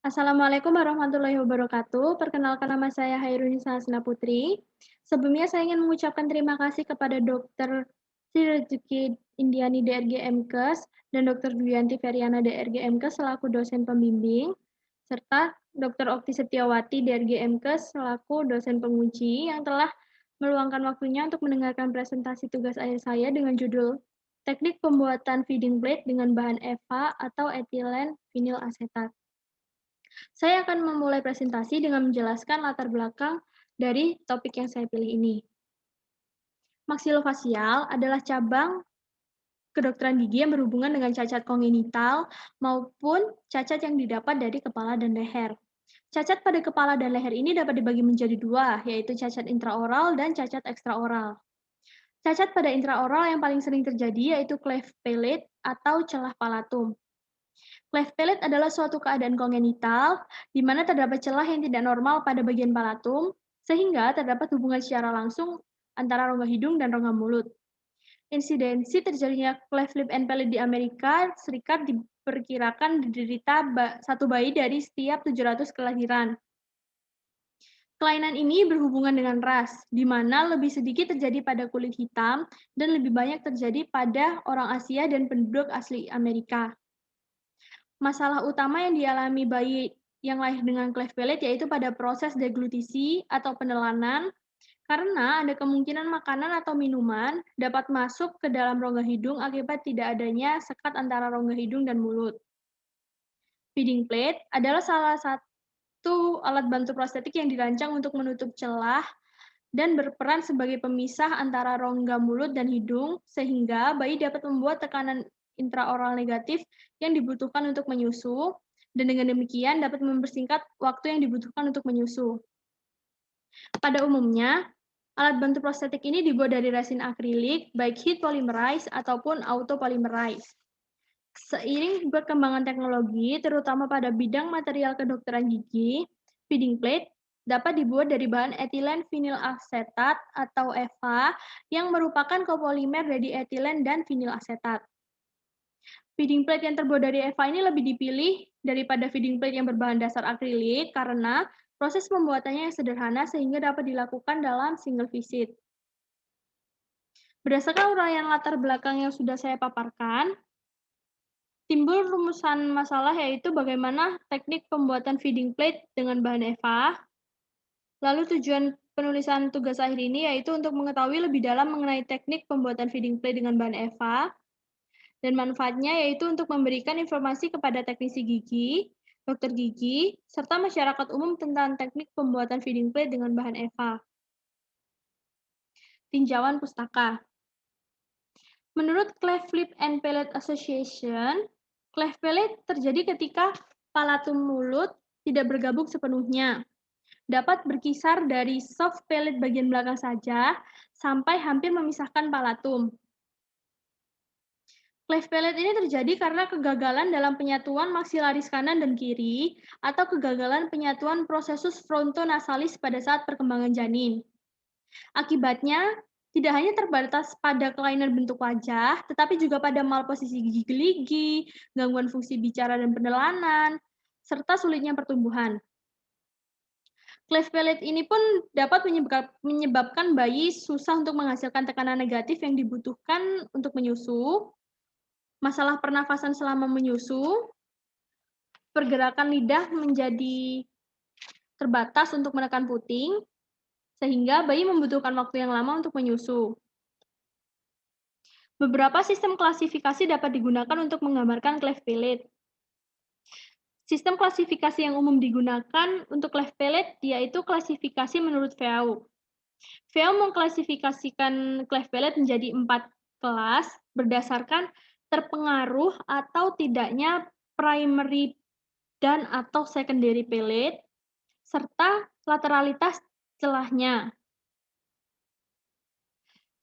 Assalamualaikum warahmatullahi wabarakatuh. Perkenalkan nama saya Hairunisa Hasna Putri. Sebelumnya saya ingin mengucapkan terima kasih kepada Dr. Sri Rezuki Indiani DRG MKes dan Dr. Duyanti Feryana DRG MKes selaku dosen pembimbing, serta Dr. Okti Setiawati DRG MKes selaku dosen penguji yang telah meluangkan waktunya untuk mendengarkan presentasi tugas akhir saya dengan judul Teknik Pembuatan Feeding Plate dengan bahan EVA atau etilen vinil asetat. Saya akan memulai presentasi dengan menjelaskan latar belakang dari topik yang saya pilih ini. Maksilofasial adalah cabang kedokteran gigi yang berhubungan dengan cacat kongenital maupun cacat yang didapat dari kepala dan leher. Cacat pada kepala dan leher ini dapat dibagi menjadi dua, yaitu cacat intraoral dan cacat ekstraoral. Cacat pada intraoral yang paling sering terjadi yaitu cleft palate atau celah palatum. Cleft palate adalah suatu keadaan kongenital di mana terdapat celah yang tidak normal pada bagian palatum, sehingga terdapat hubungan secara langsung antara rongga hidung dan rongga mulut. Insidensi terjadinya cleft lip and palate di Amerika Serikat diperkirakan diderita satu bayi dari setiap 700 kelahiran. Kelainan ini berhubungan dengan ras, di mana lebih sedikit terjadi pada kulit hitam dan lebih banyak terjadi pada orang Asia dan penduduk asli Amerika. Masalah utama yang dialami bayi yang lahir dengan cleft palate yaitu pada proses deglutisi atau penelanan, karena ada kemungkinan makanan atau minuman dapat masuk ke dalam rongga hidung akibat tidak adanya sekat antara rongga hidung dan mulut. Feeding plate adalah salah satu alat bantu prostetik yang dirancang untuk menutup celah dan berperan sebagai pemisah antara rongga mulut dan hidung, sehingga bayi dapat membuat tekanan intraoral negatif yang dibutuhkan untuk menyusu, dan dengan demikian dapat mempersingkat waktu yang dibutuhkan untuk menyusu. Pada umumnya, alat bantu prostetik ini dibuat dari resin akrilik, baik heat polymerized ataupun auto polymerized. Seiring perkembangan teknologi, terutama pada bidang material kedokteran gigi, feeding plate dapat dibuat dari bahan etilen vinil asetat atau EVA yang merupakan kopolimer dari etilen dan vinil asetat. Feeding plate yang terbuat dari EVA ini lebih dipilih daripada feeding plate yang berbahan dasar akrilik karena proses pembuatannya yang sederhana sehingga dapat dilakukan dalam single visit. Berdasarkan uraian latar belakang yang sudah saya paparkan, timbul rumusan masalah yaitu bagaimana teknik pembuatan feeding plate dengan bahan EVA. Lalu tujuan penulisan tugas akhir ini yaitu untuk mengetahui lebih dalam mengenai teknik pembuatan feeding plate dengan bahan EVA, dan manfaatnya yaitu untuk memberikan informasi kepada teknisi gigi, dokter gigi, serta masyarakat umum tentang teknik pembuatan feeding plate dengan bahan EVA. Tinjauan pustaka. Menurut Cleft Lip and Palate Association, cleft palate terjadi ketika palatum mulut tidak bergabung sepenuhnya. Dapat berkisar dari soft palate bagian belakang saja sampai hampir memisahkan palatum. Cleft palate ini terjadi karena kegagalan dalam penyatuan maksilaris kanan dan kiri atau kegagalan penyatuan prosesus frontonasalis pada saat perkembangan janin. Akibatnya, tidak hanya terbatas pada kelainan bentuk wajah, tetapi juga pada malposisi gigi geligi, gangguan fungsi bicara dan penelanan, serta sulitnya pertumbuhan. Cleft palate ini pun dapat menyebabkan bayi susah untuk menghasilkan tekanan negatif yang dibutuhkan untuk menyusu, masalah pernafasan selama menyusu, pergerakan lidah menjadi terbatas untuk menekan puting, sehingga bayi membutuhkan waktu yang lama untuk menyusu. Beberapa sistem klasifikasi dapat digunakan untuk menggambarkan cleft palate. Sistem klasifikasi yang umum digunakan untuk cleft palate yaitu klasifikasi menurut Veau. Veau mengklasifikasikan cleft palate menjadi 4 kelas berdasarkan terpengaruh atau tidaknya primary dan atau secondary palate, serta lateralitas celahnya.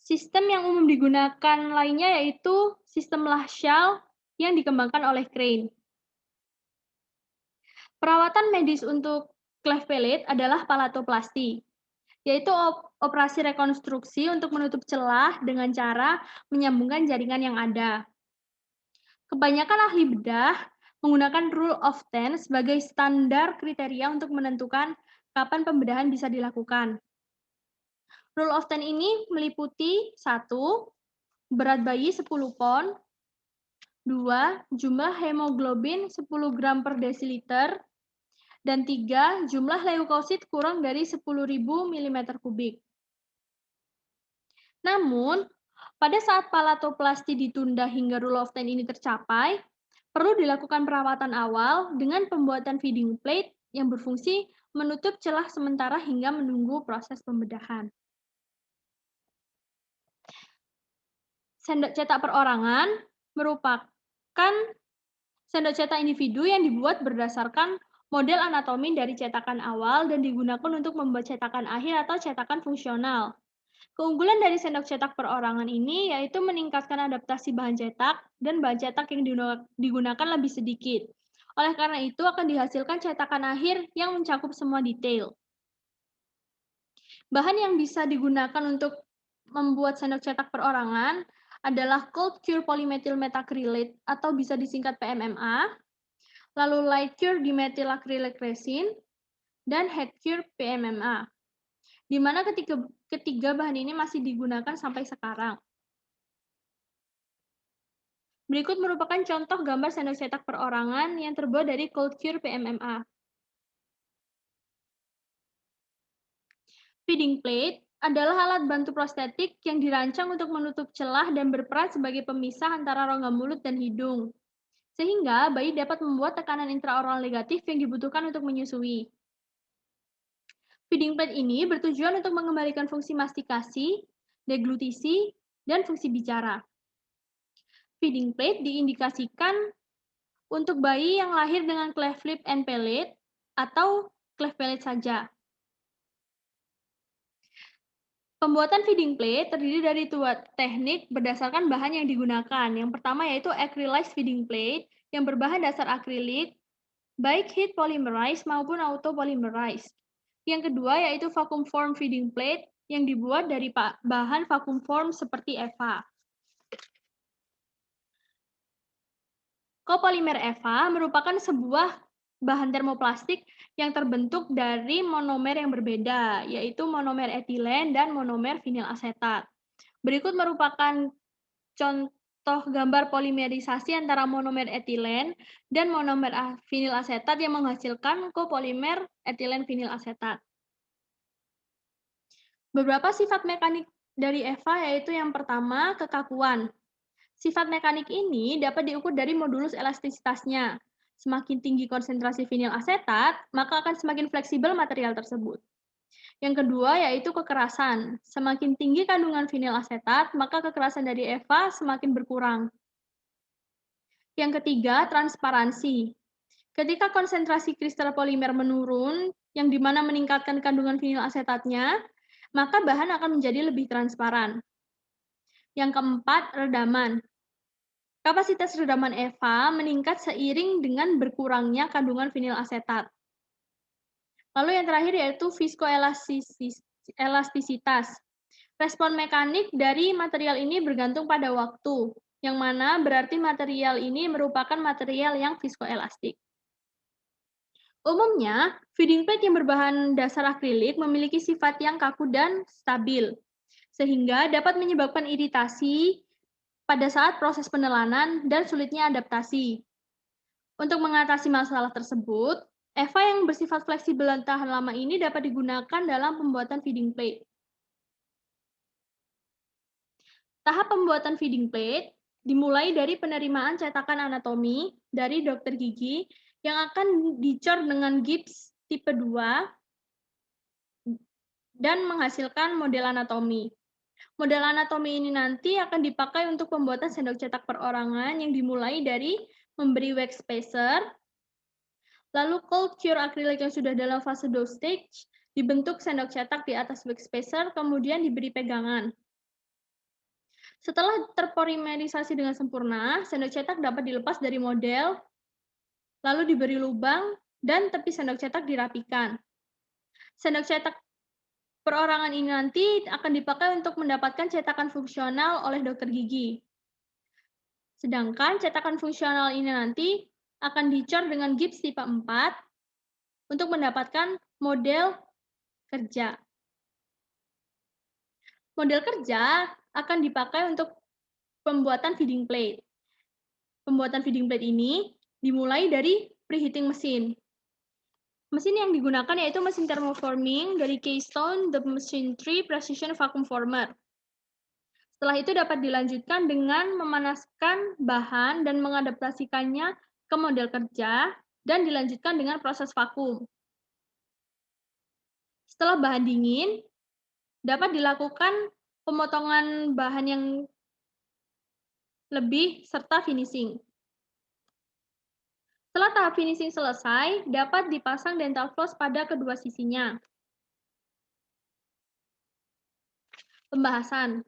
Sistem yang umum digunakan lainnya yaitu sistem Laschal yang dikembangkan oleh Crane. Perawatan medis untuk cleft palate adalah palatoplasti, yaitu operasi rekonstruksi untuk menutup celah dengan cara menyambungkan jaringan yang ada. Kebanyakan ahli bedah menggunakan rule of 10 sebagai standar kriteria untuk menentukan kapan pembedahan bisa dilakukan. Rule of 10 ini meliputi 1. Berat bayi 10 pon, 2. Jumlah hemoglobin 10 gram per desiliter, dan 3. Jumlah leukosit kurang dari 10.000 mm3. Namun, pada saat palatoplasti ditunda hingga rule of 10 ini tercapai, perlu dilakukan perawatan awal dengan pembuatan feeding plate yang berfungsi menutup celah sementara hingga menunggu proses pembedahan. Sendok cetak perorangan merupakan sendok cetak individu yang dibuat berdasarkan model anatomi dari cetakan awal dan digunakan untuk membuat cetakan akhir atau cetakan fungsional. Keunggulan dari sendok cetak perorangan ini yaitu meningkatkan adaptasi bahan cetak dan bahan cetak yang digunakan lebih sedikit. Oleh karena itu akan dihasilkan cetakan akhir yang mencakup semua detail. Bahan yang bisa digunakan untuk membuat sendok cetak perorangan adalah cold cure polymethyl methacrylate atau bisa disingkat PMMA, lalu light cure dimethyl acrylic resin, dan head cure PMMA, di mana ketiga bahan ini masih digunakan sampai sekarang. Berikut merupakan contoh gambar sendok cetak perorangan yang terbuat dari cold cure PMMA. Feeding plate adalah alat bantu prostetik yang dirancang untuk menutup celah dan berperan sebagai pemisah antara rongga mulut dan hidung, sehingga bayi dapat membuat tekanan intraoral negatif yang dibutuhkan untuk menyusui. Feeding plate ini bertujuan untuk mengembalikan fungsi mastikasi, deglutisi, dan fungsi bicara. Feeding plate diindikasikan untuk bayi yang lahir dengan cleft lip and palate atau cleft palate saja. Pembuatan feeding plate terdiri dari dua teknik berdasarkan bahan yang digunakan. Yang pertama yaitu acrylized feeding plate yang berbahan dasar akrilik, baik heat polymerized maupun auto polymerized. Yang kedua yaitu vacuum form feeding plate yang dibuat dari bahan vacuum form seperti EVA. Copolymer EVA merupakan sebuah bahan termoplastik yang terbentuk dari monomer yang berbeda, yaitu monomer etilen dan monomer vinil asetat. Berikut merupakan contoh gambar polimerisasi antara monomer etilen dan monomer vinil asetat yang menghasilkan copolymer etilen vinil asetat. Beberapa sifat mekanik dari EVA yaitu yang pertama, kekakuan. Sifat mekanik ini dapat diukur dari modulus elastisitasnya. Semakin tinggi konsentrasi vinil asetat, maka akan semakin fleksibel material tersebut. Yang kedua yaitu kekerasan. Semakin tinggi kandungan vinil asetat, maka kekerasan dari EVA semakin berkurang. Yang ketiga, transparansi. Ketika konsentrasi kristal polimer menurun, yang dimana meningkatkan kandungan vinil asetatnya, maka bahan akan menjadi lebih transparan. Yang keempat, redaman. Kapasitas redaman EVA meningkat seiring dengan berkurangnya kandungan vinil asetat. Lalu yang terakhir yaitu viskoelastisitas. Respon mekanik dari material ini bergantung pada waktu, yang mana berarti material ini merupakan material yang viskoelastik. Umumnya, feeding plate yang berbahan dasar akrilik memiliki sifat yang kaku dan stabil, sehingga dapat menyebabkan iritasi pada saat proses penelanan dan sulitnya adaptasi. Untuk mengatasi masalah tersebut, EVA yang bersifat fleksibel dan tahan lama ini dapat digunakan dalam pembuatan feeding plate. Tahap pembuatan feeding plate dimulai dari penerimaan cetakan anatomi dari dokter gigi yang akan dicor dengan gips tipe 2 dan menghasilkan model anatomi. Model anatomi ini nanti akan dipakai untuk pembuatan sendok cetak perorangan yang dimulai dari memberi wax spacer, lalu cold cure akrilik yang sudah dalam fase dosage, dibentuk sendok cetak di atas wax spacer, kemudian diberi pegangan. Setelah terpolimerisasi dengan sempurna, sendok cetak dapat dilepas dari model, lalu diberi lubang, dan tepi sendok cetak dirapikan. Sendok cetak perorangan ini nanti akan dipakai untuk mendapatkan cetakan fungsional oleh dokter gigi. Sedangkan cetakan fungsional ini nanti akan dicor dengan gips tipe 4 untuk mendapatkan model kerja. Model kerja akan dipakai untuk pembuatan feeding plate. Pembuatan feeding plate ini dimulai dari preheating mesin. Mesin yang digunakan yaitu mesin thermoforming dari Keystone The Machine 3 Precision Vacuum Former. Setelah itu dapat dilanjutkan dengan memanaskan bahan dan mengadaptasikannya ke model kerja dan dilanjutkan dengan proses vakum. Setelah bahan dingin, dapat dilakukan pemotongan bahan yang lebih serta finishing. Setelah tahap finishing selesai, dapat dipasang dental floss pada kedua sisinya. Pembahasan.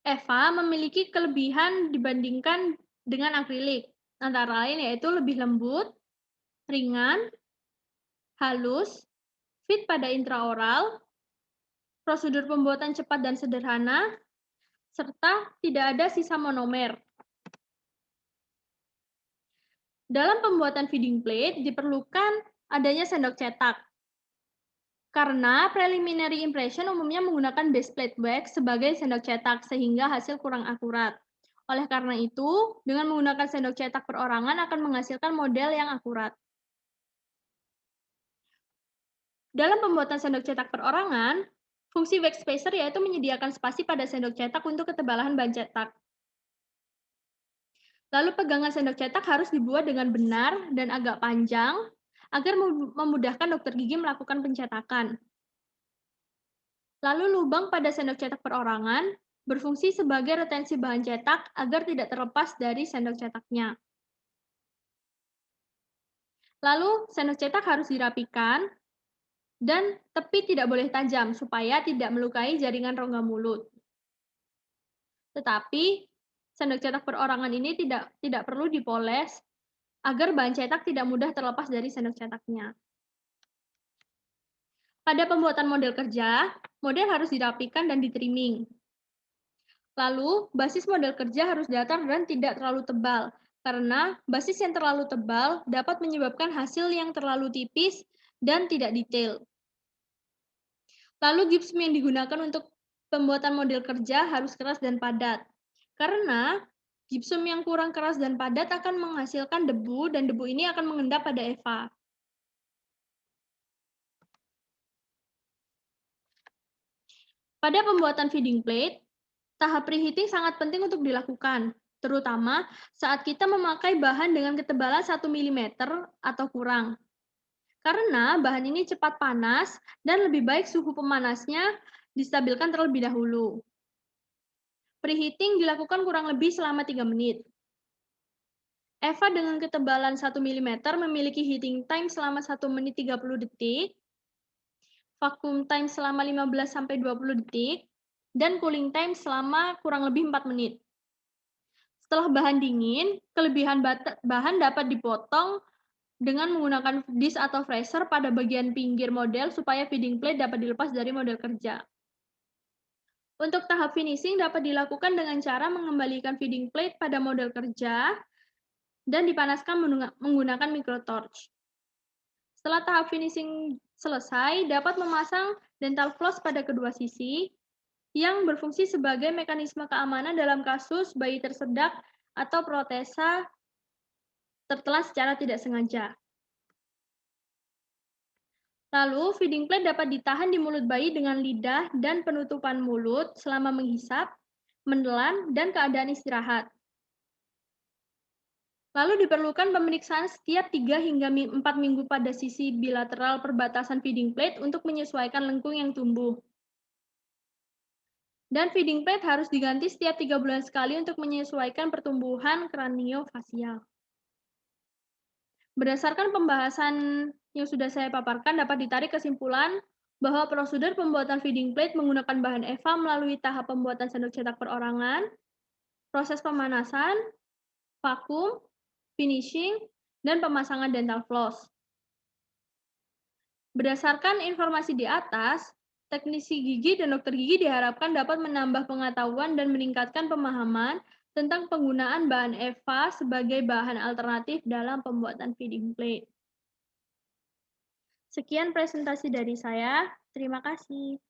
EVA memiliki kelebihan dibandingkan dengan akrilik, antara lain yaitu lebih lembut, ringan, halus, fit pada intraoral, prosedur pembuatan cepat dan sederhana, serta tidak ada sisa monomer. Dalam pembuatan feeding plate diperlukan adanya sendok cetak. Karena preliminary impression umumnya menggunakan base plate wax sebagai sendok cetak sehingga hasil kurang akurat. Oleh karena itu, dengan menggunakan sendok cetak perorangan akan menghasilkan model yang akurat. Dalam pembuatan sendok cetak perorangan, fungsi wax spacer yaitu menyediakan spasi pada sendok cetak untuk ketebalan bahan cetak. Lalu pegangan sendok cetak harus dibuat dengan benar dan agak panjang agar memudahkan dokter gigi melakukan pencetakan. Lalu lubang pada sendok cetak perorangan berfungsi sebagai retensi bahan cetak agar tidak terlepas dari sendok cetaknya. Lalu sendok cetak harus dirapikan dan tepi tidak boleh tajam supaya tidak melukai jaringan rongga mulut. Tetapi sendok cetak perorangan ini tidak perlu dipoles agar bahan cetak tidak mudah terlepas dari sendok cetaknya. Pada pembuatan model kerja, model harus dirapikan dan di-trimming. Lalu, basis model kerja harus datar dan tidak terlalu tebal, karena basis yang terlalu tebal dapat menyebabkan hasil yang terlalu tipis dan tidak detail. Lalu, gipsum yang digunakan untuk pembuatan model kerja harus keras dan padat, karena gipsum yang kurang keras dan padat akan menghasilkan debu, dan debu ini akan mengendap pada EVA. Pada pembuatan feeding plate, tahap preheating sangat penting untuk dilakukan, terutama saat kita memakai bahan dengan ketebalan 1 mm atau kurang. Karena bahan ini cepat panas dan lebih baik suhu pemanasnya distabilkan terlebih dahulu. Preheating dilakukan kurang lebih selama 3 menit. EVA dengan ketebalan 1 mm memiliki heating time selama 1 menit 30 detik, vacuum time selama 15-20 detik, dan cooling time selama kurang lebih 4 menit. Setelah bahan dingin, kelebihan bahan dapat dipotong dengan menggunakan disk atau freezer pada bagian pinggir model supaya feeding plate dapat dilepas dari model kerja. Untuk tahap finishing dapat dilakukan dengan cara mengembalikan feeding plate pada model kerja dan dipanaskan menggunakan microtorch. Setelah tahap finishing selesai, dapat memasang dental floss pada kedua sisi yang berfungsi sebagai mekanisme keamanan dalam kasus bayi tersedak atau protesa tertelan secara tidak sengaja. Lalu, feeding plate dapat ditahan di mulut bayi dengan lidah dan penutupan mulut selama menghisap, menelan, dan keadaan istirahat. Lalu diperlukan pemeriksaan setiap 3 hingga 4 minggu pada sisi bilateral perbatasan feeding plate untuk menyesuaikan lengkung yang tumbuh. Dan feeding plate harus diganti setiap 3 bulan sekali untuk menyesuaikan pertumbuhan kraniofasial. Berdasarkan pembahasan yang sudah saya paparkan, dapat ditarik kesimpulan bahwa prosedur pembuatan feeding plate menggunakan bahan EVA melalui tahap pembuatan sendok cetak perorangan, proses pemanasan, vakum, finishing, dan pemasangan dental floss. Berdasarkan informasi di atas, teknisi gigi dan dokter gigi diharapkan dapat menambah pengetahuan dan meningkatkan pemahaman tentang penggunaan bahan EVA sebagai bahan alternatif dalam pembuatan feeding plate. Sekian presentasi dari saya, terima kasih.